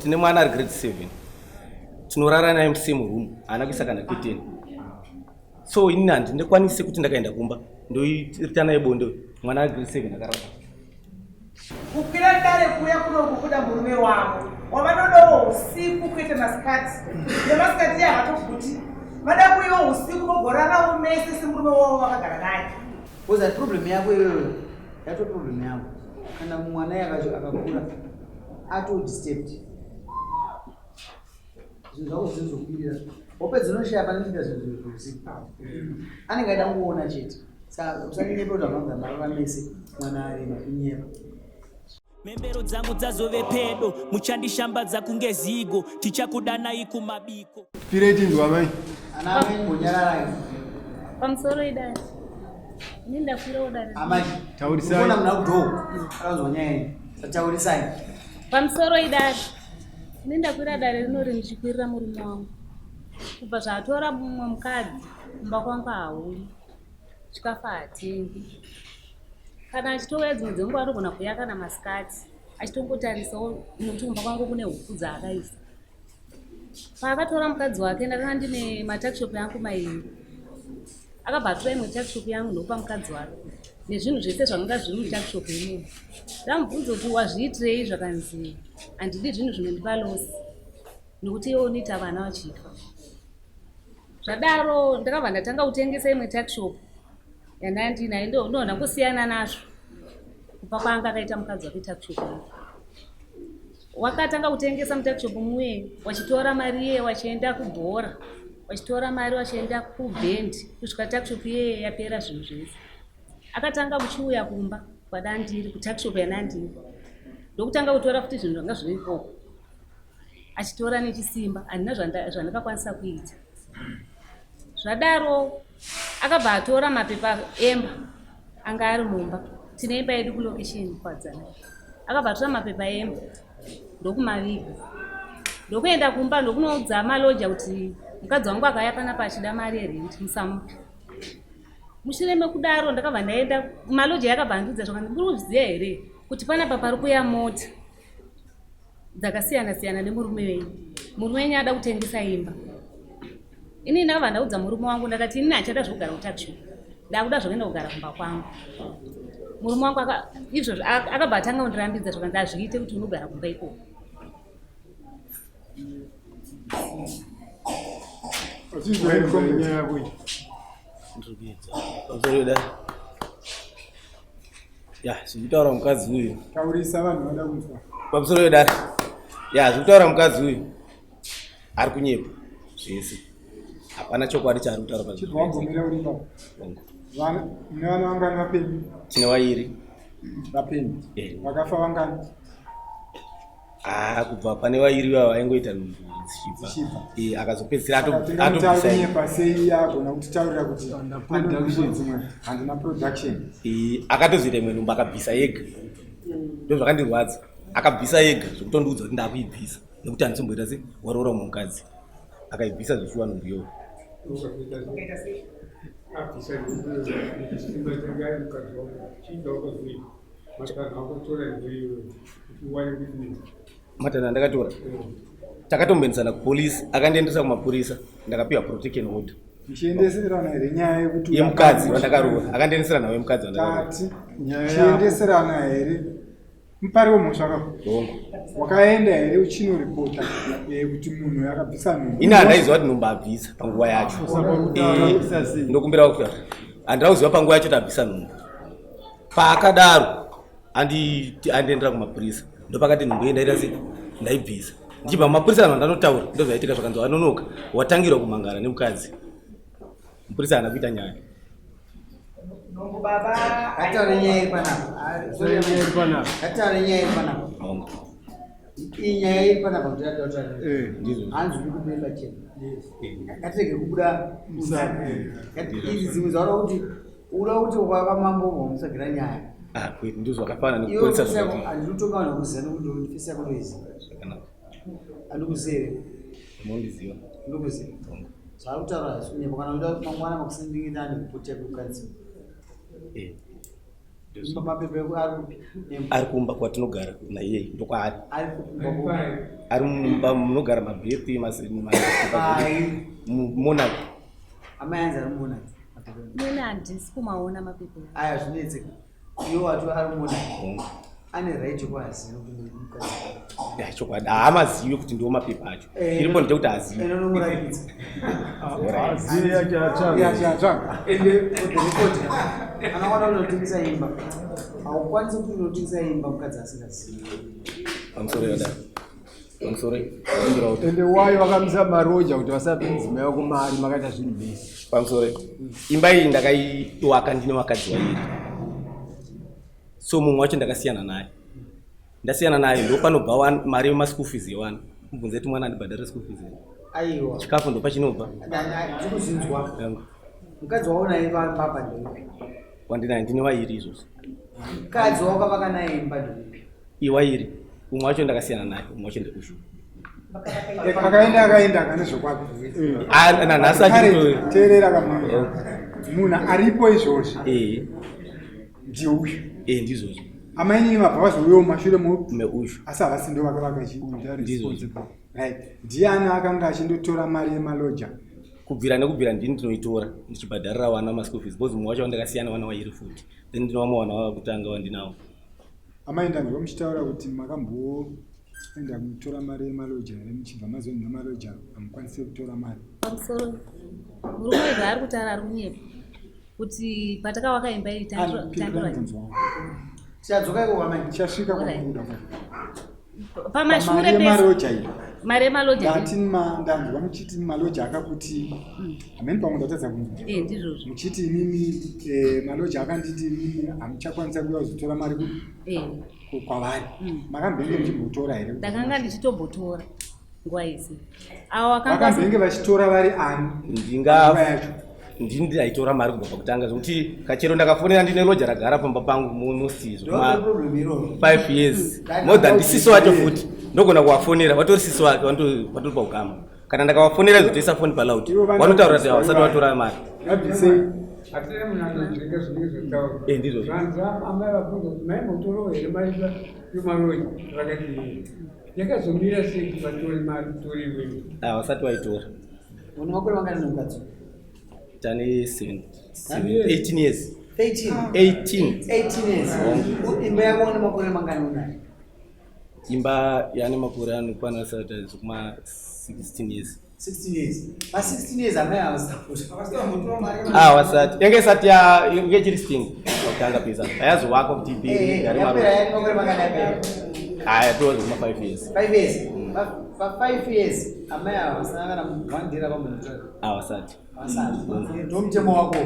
NeMwana ari grade 7 tinorara naye musame room haana kuisa kana curtain. So ini handikwanisi kuti ndakaenda kumba ndoita naye bonde mwana ari grade 7 akarara. Kukwira dare kuya kunokubuda murume wako wavanodawo usiku kuita masikati nemasikati yakatokuti vada kuiwa usiku vogorarawo mese semurume wavo vakagara naye. Koza problem yako iyoyo yato problem yako kana mwana yakacho akakura ato disturbed zvinhu zvako zvinozokubirira wapedza unoshaya pane kuita zvinhu zveusiku anenge aida kungoona chete saka usanyenyepa kuti avanga marara mese mwana ari makunyepa. Membero dzangu dzazove pedo muchandishambadza kunge zigo tichakudanai kumabiko. Pireti ndwamai Ana amai ngonyarara pamusoro idari ninda kwira udari amai taurisai kuna mna kudho akazonyanya sataurisai pamusoro idari ninda kwira dare rinori ndichikwirira murume wangu kubva zvatora mumwe mukadzi mumba kwangu hauli chikafa hatengi kana achitouya dzimwe dzenguva anogona kuuya kana masikati achitongotarisawo nokuti mumba kwangu kune huku dzaakaisa. Paakatora mukadzi wake ndakanga ndine matakishopu yangu mairi akabva atora imwe takishopu yangu ndokupa mukadzi wake nezvinhu zvese zvanga zviri mutakishopu imomo. Ndamubvunza kuti wazviitirei zvakanzi handidi zvinhu zvinondipa losi nokuti iwo unoita vana vachifa. Zvadaro ndakabva ndatanga kutengesa imwe takishopu yandandinayo ndoona kusiyana nazvo kubva kwaanga akaita mukadzi wake takishopu yake. Wakatanga kutengesa mutakishopu muye wachitora mari iye wachienda kubhora wachitora mari wachienda kubhendi kusvika takishopu iye yapera zvinhu zvese. Akatanga kuchiuya kumba kwadandiri kutakishopu yanandiri ndokutanga kutora futi zvinhu zvanga zviri ikoko achitora nechisimba handina zvandakakwanisa kuita. Zvadaro akabva atora mapepa emba anga ari mumba tine imba yedu kulokesheni kwadzana. Akabva atora mapepa emba ndokumaviga ndokuenda kumba ndokunoudza maloja kuti mukadzi wangu akauya panapa achida mari yerenti musamupe. Mushure mekudaro ndakabva ndaenda maloja yakabva andiudza zvakati muri kuzviziva here kuti panapa pari kuya mota dzakasiyana siyana nemurume wenyu. Murume wenyu ada kutengesa imba. Ini ndakabva ndaudza murume wangu ndakati ini hachada zvokugara kutakishopu ndakuda zvokuenda kugara kumba kwangu. Murume wangu izvozvo akabva atanga kundirambidza zvakanzi azviite kuti unogara kumba ikoko. Zvekutaura mukadzi uyu taurisa vanhu vada kunzwa pamusoro pedare zvekutaura mukadzi uyu ari kunyepa zvese hapana chokwadi chaari kutaura pazvwagumira uri baba mune vana vangani vapenyu tine vairi vapenyu vakafa vangani kubva pane vairi vava vaingoita dzichibva akazopedzisira atobvisa sei agona kutitaurira kuti dzimwe handina production akatozoita imwe nhumba akabvisa yega ndo zvakandirwadza akabvisa yega zvokutondiudza kuti ndakuibvisa nekuti handisimboita se waroora umwe mukadzi akaibvisa zvishuwa nhumbu iyoyo. Matana ndakatora takatomboenzana kupolisi akandiendesa kumapurisa ndakapiwa protection order chiendeserana here nyaya yekuti yemukadzi wandakarova akandiendesera nawo yemukadzi wandakarova chiendeserana here mupari wemhosva kako wakaenda here uchinoripota kuti munhu akabvisa nhumbu ini handaiziva kuti nhumbu abvisa panguva yacho ndokumbira kuti handina kuziva panguva yacho kuti abvisa nhumbu. Paakadaro andiendera kumapurisa ndopakati nhumbu iyi ndaita sei ndaibvisa ndichibva mapurisa anhu andanotaura ndozvaitika zvakanzi wanonoka watangirwa kumangana nemukadzi. Mupurisa haana kuita nyaya. Hataure nyaya iri panapa iyi nyaya iri panapa kuti yataura hanzi uri kubemba chena ngatege kubuda idzi dzimwe zvaura kuti uda kuti wakamambo musagara nyaya kwete ndizvo zvakafana nekupolisa zvakati handinotonga vanhu vakuziva nokuti ndifisi yako ndoiziva handikuzive mondiziva ndikuziva zvaakutaura zvinyepa kana uda mangwana makusindingidani kupoti yako kukadzi ari kumba kwatinogara naiye ndokwaari ari mumba munogara mabhepi Munenge. Amayanza ari Munenge. Mina handisi kumaona mapepa aya zvinetseka iwo watu ari Munenge ane right kwaziva kuti chokwadi haamazivi kuti ndiwo mapepa acho iripo ndite kuti azive inonomurakidza anokwana kunotengesa imba haukwanisi kuti unotengesa imba mukadzi asingazivi pamusoro yadaro pamusoro ende wayo vakamisa maroja kuti vasapinzimaiwa kumari makaita zvinhu vese pamusoro imba iyi ndakaiwaka ndine wakadzi wairi so mumwe wacho ndakasiyana naye ndo panobva mari yemaschool fees yewana mubvunze kuti mwana andibhadhare school fees aiwa chikafu ndo pachinobva ndikuzinzwa mukadzi waonaye pamba ndeupi wandinaye ndine wairi izvozvo mukadzi wakavaka naye imba ndeupi iwairi umwe wacho ndakasiyana naye umwe wacho ndekushu akaenda kana zvokwako nanhasi achiteerera kamwe munhu aripo izvozvo ndiuyu ndizvozvo amainini mabva vazouyewo mashure meushu asi havasi ndo vakavaka ndiani akanga achindotora mari yemaloja kubvira nekubvira ndini ndinoitora ndichibhadharira wana maschool fees bcause mumwe wacho wandakasiyana wana wairi futi then ndinowamwe wana wakutanga wandinawo amaenda ndivo muchitaura kuti makamboenda kutora mari yemaloja here muchibva mazoni nemaloja hamukwanisi kutora mari pamusoro murume wega ari kutaura ari kunyepa kuti patakawaka imba iyi tandora tichadzoka iko kwamai tichasvika kwakuda pamashure mari yemaloja ndanzwa muchiti maloja akakuti hameni pamwe ndatadza kunzwa ndizvozvo muchiti inini maloja akanditi inini hamuchakwanisa kuya kuzotora mari kwavari makambenge muchimbotora here ndakanga ndichitombotora nguva isi vakambenge vachitora vari ani yacho ndini ndaitora mari kubva pakutanga zvokuti kachero ndakafonera ndine loja ragara pamba pangu musizvo 5 years more than ndisiso wacho futi ndogona kuvafonera vatori siso wake vatori paukama kana ndakavafonera izotoisa foni palauti vanotaura kuti havasati vatora mari ndizvo yakazomira sei vatori mari tori havasati vaitora une makore mangani nomukadzi tane 18 years 18 years imba yako une makore mangani unayo imba yane makore anokwana sata kuma 16 years 16 years pa 16 years amai havasati yange isati yange chiri sting wakutanga pesa ayazovaka kuti ibheri yapera yani makore mangani yapera aya tozi kuma 5 years 5 years pa 5 years amai havasana kana muvhandira pamunotara havasati ndomutemo wako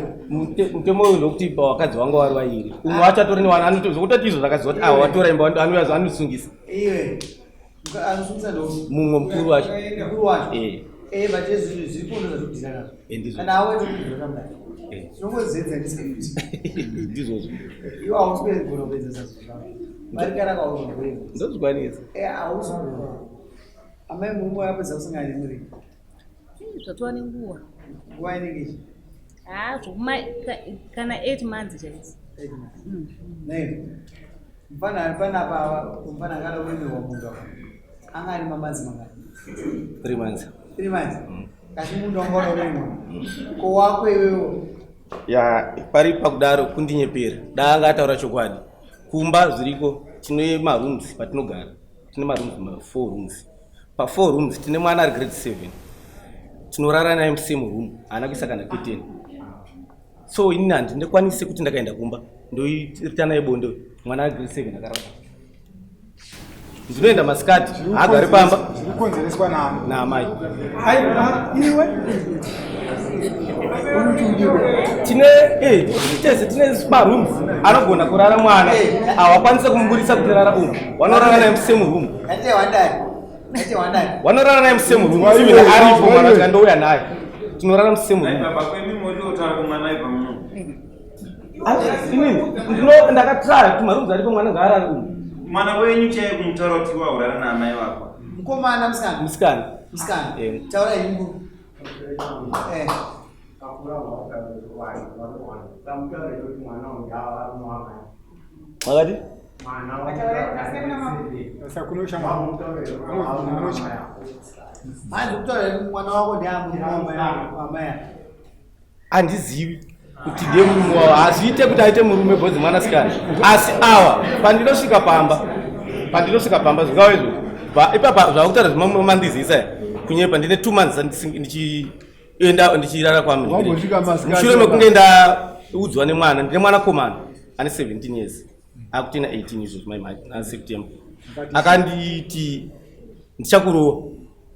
mutemo uyu ndokuti wakadzi wangu vari vairi umwe wacho atori newana zvokuti izvo zvakaziva kuti watora imba anosungisa iwe anosungisa ndo mumwe mukuru wacho but zviri kundo zvazvokudhira nazvo kana awaita kudhira kamudai tinongozenza ndisekuti ndizvozvo iwo hausiperi kugona kuedza sazvo varikara kauzva kuedza ndozvikwanisa hausi amai murume wapedza kusangana nemuri zvatova nenguva nguva inenge ichi kana 8 months chaisi mufana ari panapa mufana akada kuremerwa munda anga ari mamanzi mangani 3 months 3 months kasi munda wanga unoremwa ko wako iwewo pari pakudaro kundinyepera daanga ataura chokwadi kumba zviriko tine marooms patinogara tine marooms 4 rooms pa 4 rooms tine mwana ari grade 7 tinorara naye musame room haana kuisa kana curtain so inini handindikwanise kuti ndakaenda kumba ndoita naye bonde mwana ari grade 7 akarara ndinoenda masikati haagari pamba zvirikonzereswa naMai iwe tine marooms anogona kurara mwana hawakwanisa kumuburisa kuti rara umu vanorara naye musame room vanorara naye musame room aripo mwana tikandouya naye tinorara musame room ndakatraa kuti marooms aripo mwana ngaarari umu mwana wenyu chaiye kumutaura kuti waurara naamai wako mukomana musikana taura ingu Makati? Sasa kunosha anocha. Manje kutaura mwana wako ndiamu amaya. Andizivi kuti ndiye murume wavo, hazviite kuti aite murume bhodzi mwanasikana. Asi awa pandinosvika pamba zvingava izvo ipapa zvakutaura zvimamandizisa kunyepa ndine 2 months ndichirara kwamuri. Mushure mekunge ndaudzwa nemwana, ndine mwana komana ane 17 years akutina 18 izvo na September. Akanditi ndichakurowa,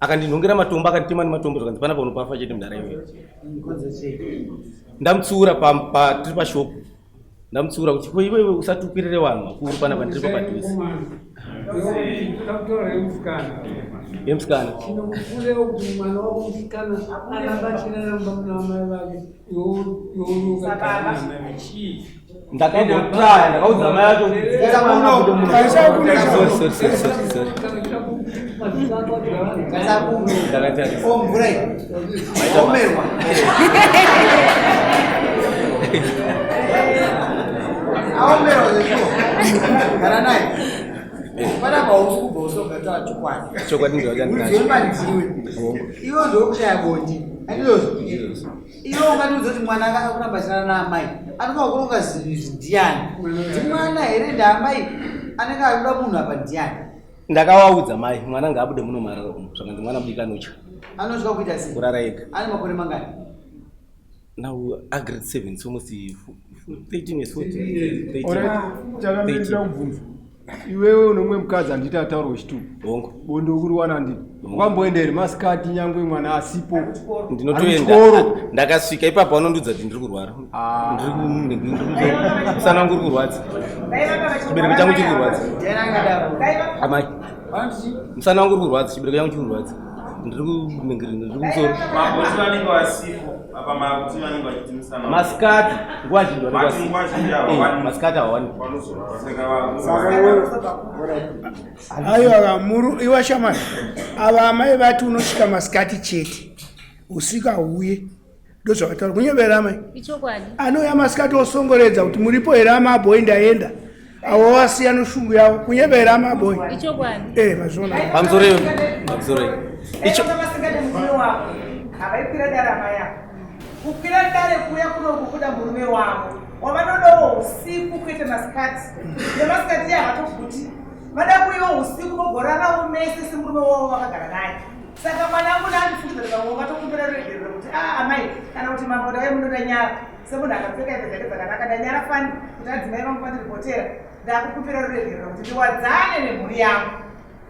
akandinhongera matombo, akanditema nematombo zvakanzi pana paunopafa chete munharaunda. Ndamutsiura tiri pashopu, ndamutsiura kuti iwewe usati upirire vanhu vakuru panapa ndiri papadhuze. Yemusikana ndakagotraya ndakaudza mai yacho chokwadi iwo ndokushaya bondi iwo ungatiudza kuti mwana akakurambadzana naamai anokakuronga zvinhu ndiani ndimwana here ndaamai anenge akuda munhu apa ndiani. Ndakavaudza mai mwana ngaabude muno marara umo zvakanzi mwana mudiki anotya. Anotya kuita sei? Kurara ega. Ane makore mangani? Now a grade 7, so almost 13 years, 14. Chakamira kubvunza. Iwewe unomwe mukadzi anditi ataura chitu. Bongo. Bonde ukuriwana ndini. Kwamboenda iri masikati nyangwe mwana asipo. Ndinotoenda. Ndakasvika ipapo vanondudza kuti ndiri kurwara. Musana wangu uri kurwadza. Chibereko changu chiri kurwadza. Amai. Musana wangu uri kurwadza, chibereko changu chiri kurwadza. Ndiri kuningirira, ndiri kumusoro. Magosi vanenge vasipo. Apa magosi vanenge vachitimisa. Masikati nguva zhinji masikati hawani. Aiwa muru iwa shamani. Ava amai vati unosvika masikati chete. Usika uye. Ndozvakataura kunyevera amai. Ichokwadi. Anouya masikati osongoredza kuti muripo here amabhoyi ndaenda. Avo vasiya noshungu yavo kunyevera amabhoyi. Ichokwadi. Mazvona. Pamusoro icho masikati murume wako havaipira darama yako kukwira dare kuya kunokubuda murume wako wavanodawo usiku kuita masikati nemasikati yavatokuti vada kuiwo usiku vogorarawo mese semurume wavo vakagara naye. Saka mwana wangu naandifunzirwa vatokumbira ruregerero kuti amai kana kuti mamboda wemunoda nyara semunhu akapfeka hembe dzake dzakanaka ndanyara fani kuti adzimai vangu vandiripotera ndakukumbira ruregerero kuti ndiwadzane nemhuri yangu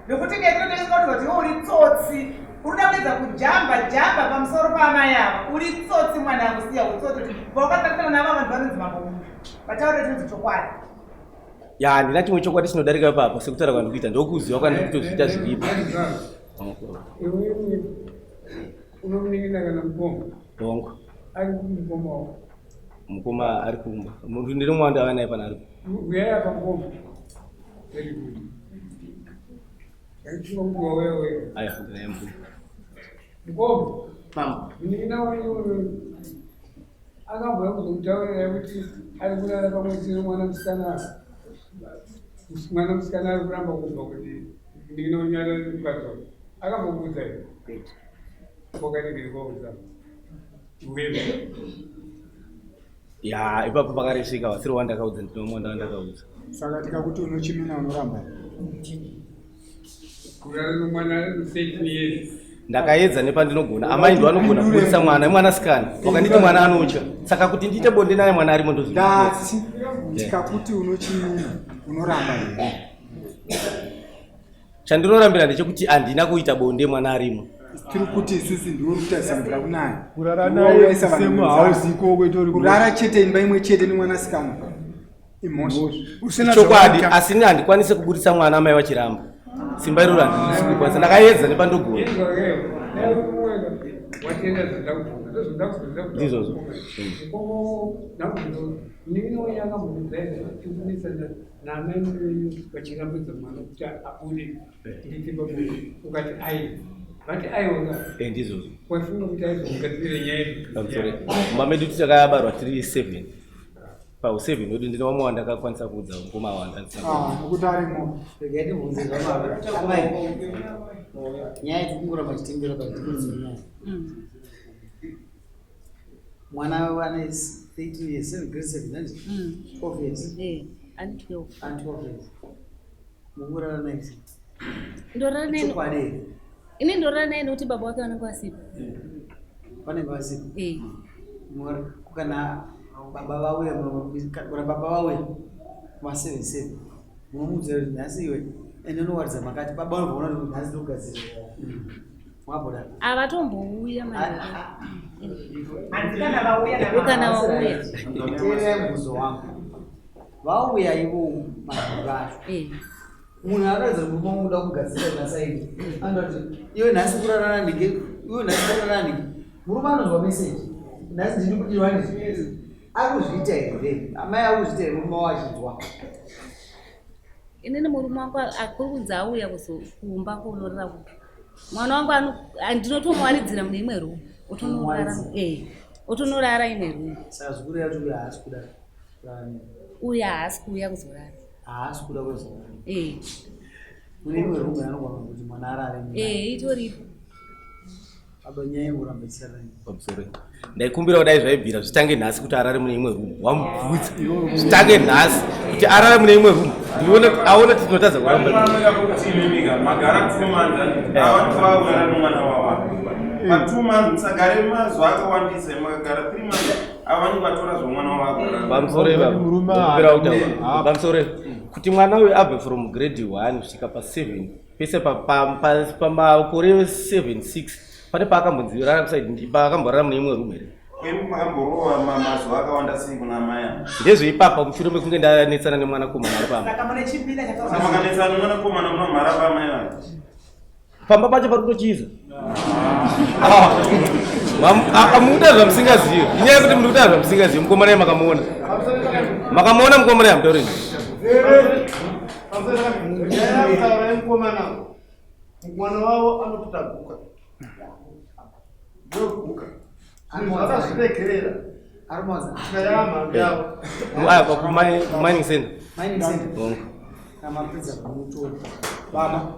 nekuti ketinotoiswa kuti uri tsotsi uruda kuedza kujamba pamusoro paamai ava uri tsotsi mwana wangu siya utsotsi kuti vaukatarisana nava vanhu vanonzi mambomunhu vataure tinonzi chokwadi. Ya handina chimwe chokwadi chinodarika ipapo sekutaura kwandikuita ndokuziva kwandiri kutozviita zviripo. Iwewe unomuningina kana mukoma? Bongo. Ari kumukoma wako? Mukoma ari kumba. Munhu ndiri mwanda ava naye pana ari. Uyaya pamukoma? Very good. Yachikonguwa wewe. Aya ndinaye mukoma. Mukoma? Pam. Muningina wewe akabhuya kuzokutaurira kuti ari kurara pamwedzi nomwana musikana. Mwana musikana ari kuramba kubva kuti ndingina unyara mukadzi akambobudza here pokatindirikouza uwebe ya ipapo pakaresvika vasiri wandakaudza ndinomwanda wandakaudza. Saka tikakuti unochimina unoramba kurara nomwana ari 13 years. Ndakaedza nepandinogona amai ndo anogona kubudisa mwana imwanasikana wakanditi mwana anotya saka kuti ndiite bonde naye mwana arimo ndozviita. Tikakuti unochimina unoramba here. Chandinorambira ndechekuti handina kuita bonde mwana arimo. Tiri kuti isusu ndiwe kutarisambira kunaye. Kurara naye semu hausiko kwetori kurara chete imba imwe chete nemwanasikana. Imhosva. Chokwadi asini handikwanise kubudisa mwana amai vachiramba. Simba iroro handikwanisa ndakaedza nepandogona. Watenda zvindakuzoda Ndizvozvo. ndinonyanga muzvaida tifunisana naamai vachirambidza mwana kuti abude ndiitipa ukati ai vati aiwanga Ndizvozvo. waifunga kuti aizogadzirire nyaya Pamusoro mumba medu takabarwa tiri 7. pa7 nodi ndine wamwe wandakakwanisa kuudza mukoma wanga nokuti arimo regati mvunze zvaamai nyaya dzekungora pachitembera pachitembera mwana wane 13 years 7 grade 7 nandi 12 years and 12 years mungorara naisi ndorara naye chokwadi ini ndorara naye nokuti baba wake vanenge vasipo vanenge vasipo kana baba vauya kana baba vauya ma77 munomuudza kuti nhasi iwe ende unowaridza makati baba unoona kuti nhasi ndokugadzira mwabhoda avatombouya Andikana vauya kana vauya teerera mubvunzo wangu vauya ivo mazvivazvo munhu anoedza kuti munoda kugadzira nasaidi anoti iwe nhasi kurarana ndike iwe nhasi kurarana ndike murume anozwa meseji nhasi ndiri kudiwa nezvii akuzviita here amai akuzviita here murume wachinzwa inini murume wangu akuri kunzi auya kuzokumba kunorara kuti mwana wangu ndinotomwaridzira mune imwe rumu utonorara imwe rumu saka zvikuru yacho uyo haasi kuda uyo haasi kuuya kuzorara haasi kuda kuzorara mune imwe rumu yanogwana kuti mwana arare itoripo aba nyaya ingoramba isarara pamusoro ndaikumbira kudai zvaibvira zvitange nhasi kuti arare mune imwe rumu wamubvudza zvitange nhasi kuti arare mune imwe rumu aone kuti tinotadza kuramba magara kumanza avatovaurara nomwana wavo pa2 months musagare mazuva akawandisa makagara 3 months avanenge vatora zvomwana wavo pamusoro kuti mwana uyu abve from grade 1 kusvika pa7 pese pamakore 7-6 pane paakambonzirara kusaidi paakamborara mune imwe rumu here makamborova mazuva akawanda sei kuna maya ndezveipapa mushure mekunge ndanetsana nemwana komana ari pamba makanetsana nemwana komana munomhara pamai vake pamba pacho pari kutochiza mukuta zvamusingazivi inyaya yekuti muri kuta zvamusingazivi mukomana makamuona mukomana yamutauri mwana wavo anototaguka ndoguka akazviregerera mining center baba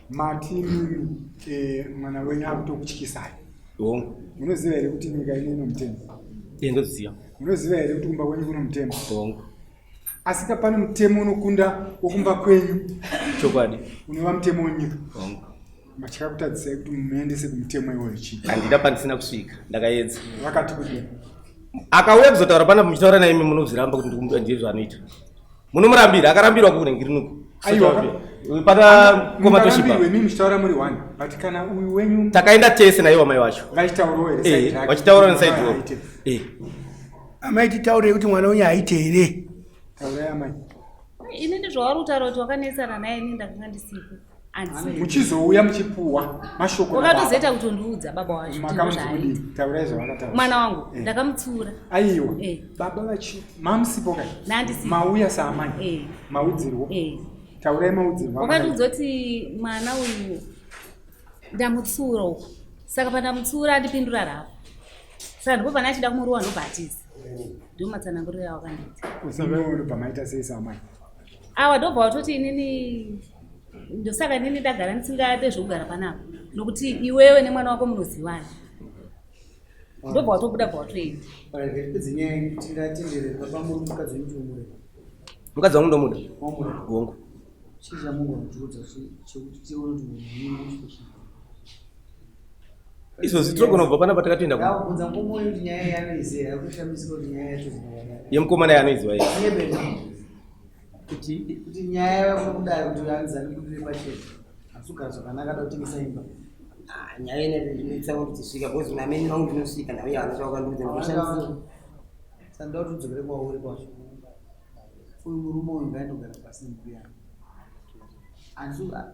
matini mwana wenyu akutokutyisai munoziva here kuti nyika ine inomutemo ndoziva munoziva here kuti kumba kwenyu kunomutemo asika pane mutemo unokunda wokumba kwenyu chokwadi unova mutemo wenyika machakakutadzisai kuti muendese kumutemo iwoyo chii handida pandisina kusvika ndakaedza vakati kudini akauya kuzotaura pana muchitaura naimi munozviramba kuti ndiye zvaanoita munomurambira akarambirwa kuunengirinuku pana komatoshipa mimi muchitaura muri 1 but kana uyu wenyu takaenda tese naivo mai vacho vachitaurawo here vachitaura nesaidi ro amai titaure kuti mwana wenyu aite here taurai amai ini ndizvauri kutaura kuti wakanesana naye ini ndakanga ndisipo muchizouya muchipuwa mashoko wakatozoita kutondiudza baba wacho taurai zvavakataura mwana wangu ndakamutsura aiwa baba vachi mamusipo kai nandisipo mauya saamai maudzirwo taurai maudzirwo wakatiudza kuti mwana uyu ndamutsura uko saka pandamutsura andipindura rapo saka ndipo pana achida kumuruwa ndobhatisa ndio matsananguriro awakandiita usamaiwanobva maita sei saamai awa ndobva watoti inini ndosaka inini ndagara ndisingade zvokugara panapa nokuti iwewe nemwana wako munozivana ndobva watobuda bva watoenda pedzenyaya tingatendere papamuri mukadzi wemutumure mukadzi wangu ndomuda gongo chii chamungotiudza chekuti tione kuti munhu izvozvi tinogona kubva panapa takatoenda ndakubvunza mukomoi kuti nyaya yanoiziva yakushamisika kuti nyaya yacho yemukomana yanoiziva kuti nyaya yakudaro kuti anzani kudire pachete asugara zvakanaka da kutengesa imba nyaya ine ndinotsa kuti tisvika bhozi nameni vangu ndinosvika nauye hana chavakandiudza ndoshandisa sanda kuti udzokere kwauri kwacho uyu murume uyu ngaindogara pasi nembuya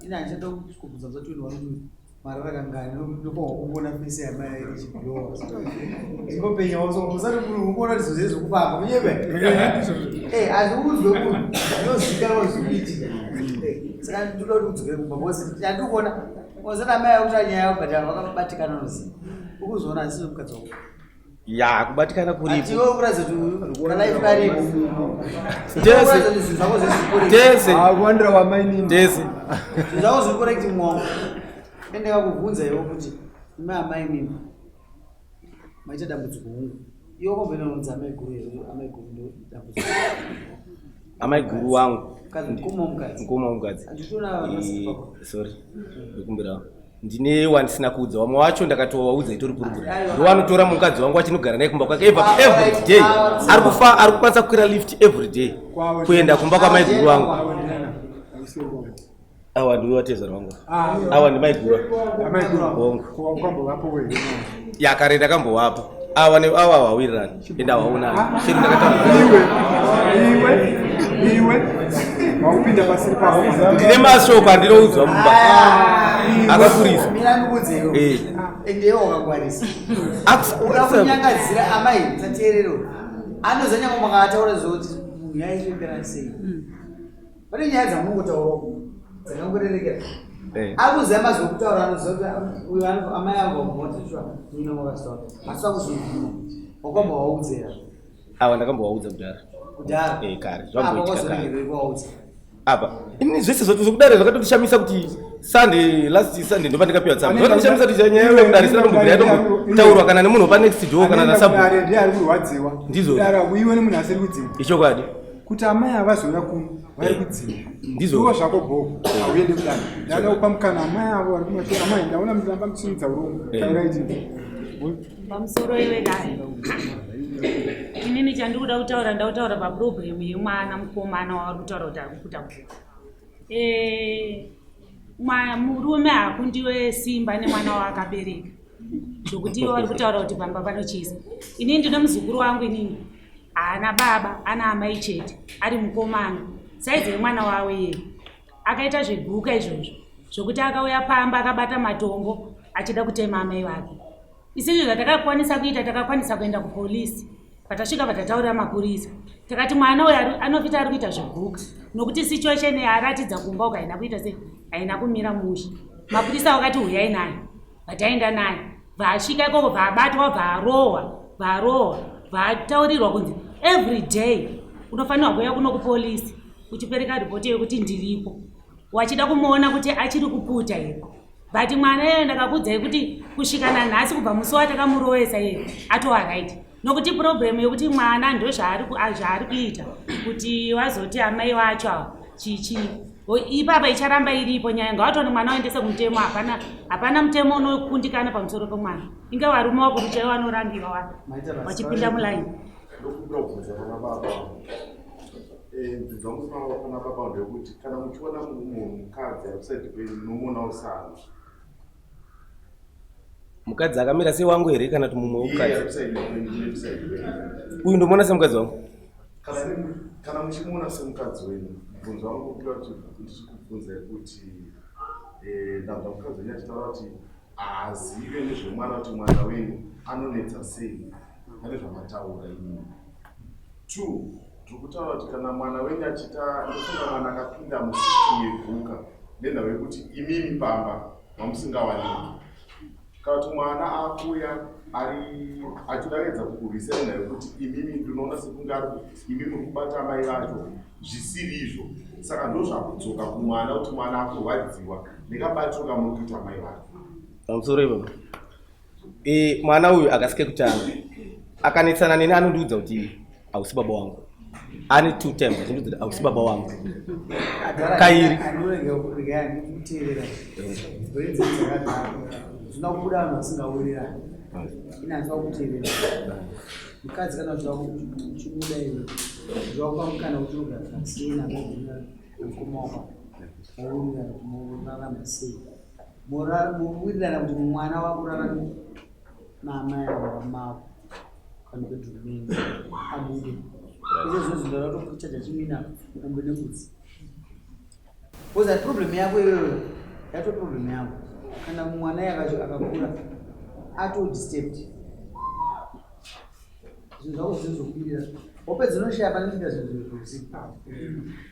ine handichada kubvunza zvatoniwa kuti marara kangani ndopawakuona fese yamai ichibhiwa inopenyawo so usati munhu ukuona kuti zvoze zvokufamba munyebe asi uzwe munhu zvinozivikanwa zvikuitika saka ndoda kuti udzokere kumba bose handikuona usati amai akuti anyaya yakubhadhara vakabatikana noziva ukuzoona asiri mukadzi wako ya kubatikana kuripo atiwo kuraza tu kana life karibu tese akuandira wamainini tese zvawo zviri correct mwangu ende kakubvunza iwo kuti ime amai mimi maita dambudziko hungu iwo kombena unonzi amai guru ndo dambudziko amai guru wangu mukoma mukadzi anditona sorry ndikumbira ndine wandisina kuudza wamwe wacho ndakatowaudza itori purupuri ndowanotora mukadzi wangu achinogara naye kumba kwake every day ari kukwanisa kukwira lift every day kuenda kumba kwamai guru wangu awa ndiwe watezana wangu awa ndi mai guru wangu yakare ndakambowapo awa wawirirana ende awaunana chiri iwe wakupinda pasiri pavo ndine mashoko andiroudzwa mumba akakurisa mirandukudzero endewo wakakwanisa ukakunyangadzira amai sateerero anozanyanga makataura zoti nyaya inoenderana sei pane nyaya dzamunongotaurawo dzakangorereka akuzama zvokutaura anozoa amai avo motishwa nino makasitaura asi akuzovima wakwamba waudzera awa ndakambowaudza kudhara kare zvamboitika apa ini zvese zvokudare zvakatondishamisa kuti last sunday ndopa ndikapiwa tsamba zvakatondishamisa kuti nyaya yekudarisira nombogara yatombotaurwa kana nemunhu pa next door kana nasabare ndiari kurwadziwa ndizvo uiwe nemunhu asiri kudzima ichokwadi kuti amai avazouya kuno vari kudzima ndizvo zvako bhoko auende kudana ndanopa mukana amai avo vari kumashure amai ndaona muramba muchisimudza urongo tairaiti pamusoro iwe dai inini chandikuda kutaura ndautaura paproblemu yemwana mukomana wavari kutaura kuti ari kutambuka murume hakundiwe simba nemwana waakabereka zvokuti iwe vari kutaura kuti pamba panochisa inini ndine muzukuru wangu inini haana baba ana amai chete ari mukomana saizi yemwana wawe yeye akaita zvebhuka izvozvo zvokuti akauya pamba akabata matombo achida kutema amai vake isizvo zvatakakwanisa kuita takakwanisa kuenda kupolisi patasvika patataurira mapurisa takati mwana uyu anopita ari kuita zvebhuka nokuti situation yaaratidza kumba ukaenda kuita sei haina kumira musha mapurisa wakati huyai naye vataenda naye vasvika ikoko vabatwa varohwa vataurirwa kunzi every day unofanirwa kuuya kuno kupolisi uchipereka ripoti yekuti ndiripo wachida kumuona kuti achiri kuputa here but mwana yeye ndakakudzai kuti kusvikana nhasi kubva musi watakamurowesa yeye atoaraiti nokuti problem yekuti mwana ndo zvaari kuita kuti wazoti amai vacho chichi ipapa icharamba iripo nyaya ngavatoni mwana waendese kumutemo hapana mutemo unokundikana pamusoro pemwana inge varume wakuti chaivo vanorambiwa wachipinda mulaini ndizvamusana pana baba ndekuti kana muchiona munhu mukadzi ari kusaidi kwenyu nomuonawo sana mukadzi akamira sei wangu here kana kuti mumwe mukadzi uyu ndomuona semukadzi wangu kana muchimuona semukadzi wenyu mubvunzo wangu ukiwa ndichikubvunzai kuti ndabva mukadzi wenyu achitaura kuti haazive nezvemwana kuti mwana wenyu anonetsa sei pane zvamataura inini 2 tikutaura kuti kana mwana wenyu achita ndofunga mwana akapinda musisitemu yebhuka nenhau yekuti imimi pamba mamusingawaniki kana kuti mwana akuya achiraedza kukurwisa nenhau yekuti imimi ndinoona sekunge imimi muri kubata amai vacho zvisiri izvo saka ndo zvakudzoka kumwana kuti mwana akurwadziwa nekabatiro kamuri kuita amai vacho pamusoro ipapo mwana uyu akasike kutanga akanetsana neni anondiudza kuti hausi baba wangu ane 2 times achindiudza kuti hausi baba wangu kairi zvinokubuda vanhu vasingawirirani inanzwa kuteerera mukadzi kana uchibuda iwe zvakupa mukana kuti unogara sei namukoma wako maurirana kuti murarama sei muwirirana kuti mwana wakurarama naamai mako kana bedroom abude izvo zvinhu zvatokuchaja chimina mukombe nebudzi koza problem yako iyoyo yato problem yako kana mwana yakacho akakura atodisturbed zvinhu zvako zvinozokubirira wopedza unoshaya panekuita zvinhu zveusiku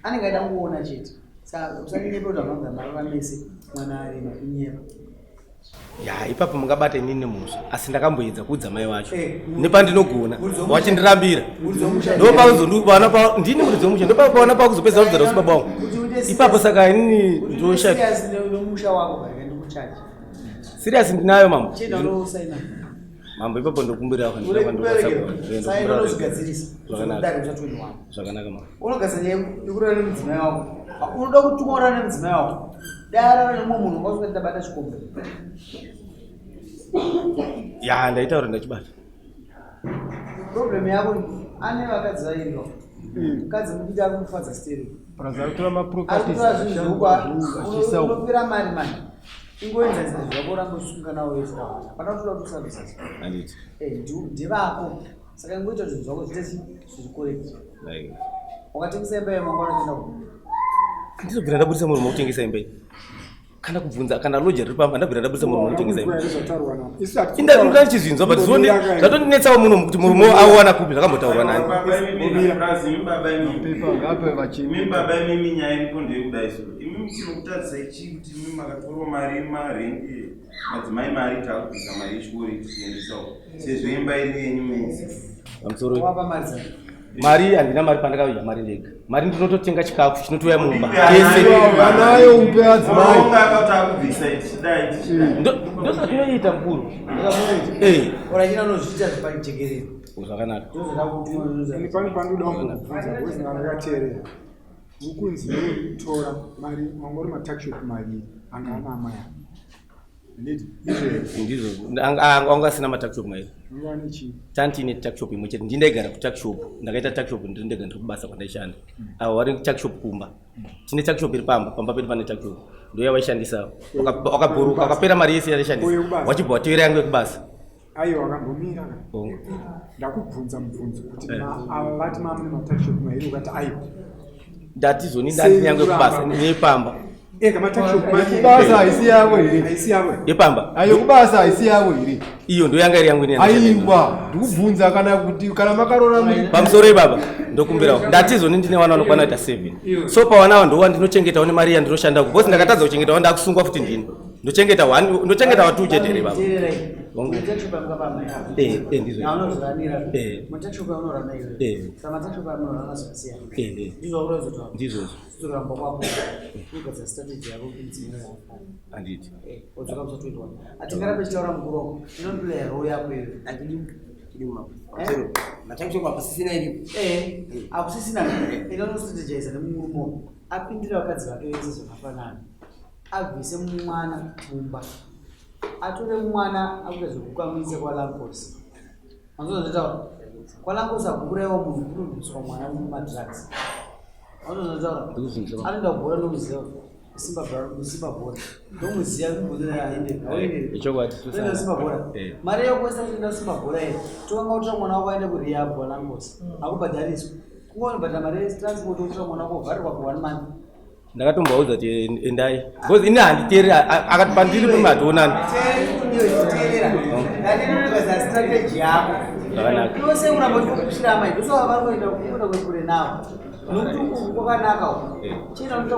anenge aida kungoona chete saka usanyenyepa kuti avanza mararamese mwana arema kunyepa Ya, ipapo mungabata inini nemusha. Asi ndakamboedza kuudza mai wacho. Nepandinogona. Wachindirambira. Ndopauzowana pa ndini muridzi womusha. Ndopaona pakuzopedza kudzara usi baba wangu. Ipapo saka inini ndosha. Serious nemusha wako bari ndikuchaji. Serious ndinayo mama. Chena unosaina. Mambo ipapo ndokumbira wakandira pandogadzirisa. Zvakanaka mama. Unogadzanya ikurara nemudzimai wako. Unoda kutumora nemudzimai wako. Dara nemwe munhu ungasvika tabata chikombe. Ya, ndaitaura ndachibata. Problem yako ane vakadzi vairiwa. Mukadzi mudiki ari kumufadza steri. Parazarutora maproperties. Unopera mari mani. Ingoenza zvinhu zvako urambosunga nawo wese. Hapana kutoda kuti usarvisasi. Handiti. Ndivako. Saka ingoita zvinhu zvako zviite zvichikoreki. Wakatengesa imba yemangwana kuenda kuno. Ndizobvira ndabudisa munhu mokutengesa imba iyi. Kana kubvunza kana loja riri pamba ndabvira ndabudisa munhu mokutengesa imba. Inda chizvinzwa but zvone zvatondinetsawo munhu kuti murume awana kupi zvakambotaurwa nani. Baba mimi nyaya iripo ndeyekudaiso. Imi muchirokutadzisa ichi kuti mimi makatorwa mari marengi madzimai mari takubvisa mari yechikoro tichiendesawo. Sezvo imba iri yenyu menzi. Pamusoro wapa mari dzako. Mari handina mari pandakauya mari ndega. Mari ndinototenga chikafu chinotouya mumba. Yese vanayo upe adzimai. Akabvisa ichidai tichidai. Ndosatinoita mukuru. Orachina nozviita zvipajekerere. Zvakanaka. Ini pani pandoda kubvunza bhozi ndakateerera. Ukunzi tora mari mangori matakshop mari anga ana amai. Ndizo anga sina matakshop mai. Ngani chi? Tanti ne takshop imwe chete ndindaigara ku takshop. Ndakaita takshop ndindega ndiri kubasa kwandaishanda. Avo vari takshop kumba. Tine takshop iri pamba pedu pane takshop. Ndoya waishandisa. Wakabhuruka wakapera mari yese yaishandisa. Wachibva wateera yangu kubasa. Aiwa wakambomira. Ndakubvunza mubvunzo kuti ava vati mamwe matakshop mai ukati aiwa. Ndatizoni ndati yangu kubasa nepamba. Ega matakshop mari kubasa haisi yawe iri. Haisi yawe. Yepamba. Ayo kubasa haisi yawe iri. Iyo ndo yanga iri yangu ine. Aiwa. Ndikubvunza kana kuti kana makarora muri. Pamusoro baba ndokumbirawo. Ndatizoni ndine wana vanokwana ta 7. So pa wana ndo wandinochengeta one mari yandinoshanda ku. Bosi ndakatadza kuchengeta wanda akusungwa futi ndini. Ndochengeta 1 ndochengeta 2 chete baba. Mutachupa mkapama. Ndizo. Naunozvanira. Mutachupa unorana iwe. Sama tachupa unorana zvasiya. Ndizo urozotoa. Ndizo. Sitoramba kwako. Ugadza strategy yako kudzimira. Anditi. Odzoka kuzotoitwa. Atingarabe chitaura mukuru. Inondula roho yako iwe. Kidima. Matachupa apasisina ilipo. Akusisina. Inonostrategize nemurumo. Apindira vakadzi vake vese zvakafanana. Abvise mwana mumba. Atore mwana akuita zvekukwamisa kwalankosi. Anozozvitaura kwalankosi akukurawo munhu kunobviswa mwana mumadrugs. Anozozvitaura anoenda kubhora nomuziva simba bhora nomuziva kubhora aende simba bhora mari yokuesa kuenda simba bhora iyi tokanga kutora mwana wako aende kurehab kwalankosi akubhadhariswa kungonobhadhara mari yetransport okutora mwana wako kuvharirwa for 1 month. Ndakatombaudza kuti endai because ine handiteeri akati pandiri pematonani strategy yako zvakanaka yose urambokushira mai ndosava vari kuenda kwekure navo nokuti kwakanaka chena unoita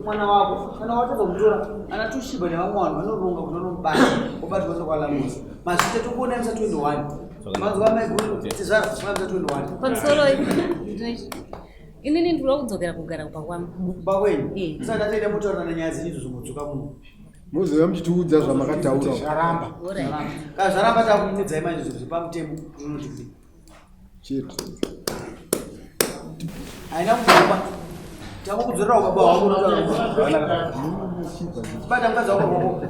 mwana wako kana watadza kutora ana tushiba nevamwe vanhu vanoronga kuti vanomubata obatwa nekwalamusi mazvita tokuona misa 21 mazuva maigotizvara misa 21 pamusoro inini ndiri kudzokera kugara kupa kwangu pakwenyu saka ndatoida mutaura nanyaya dzenyu zvomudzuka muno muziva muchitiudza zvamakataura zvaramba kana zvaramba takuudzai manje zviro zvepamutemo zvinoti chete haina kuba takukudzorera ukaba wako bata mukadzi wako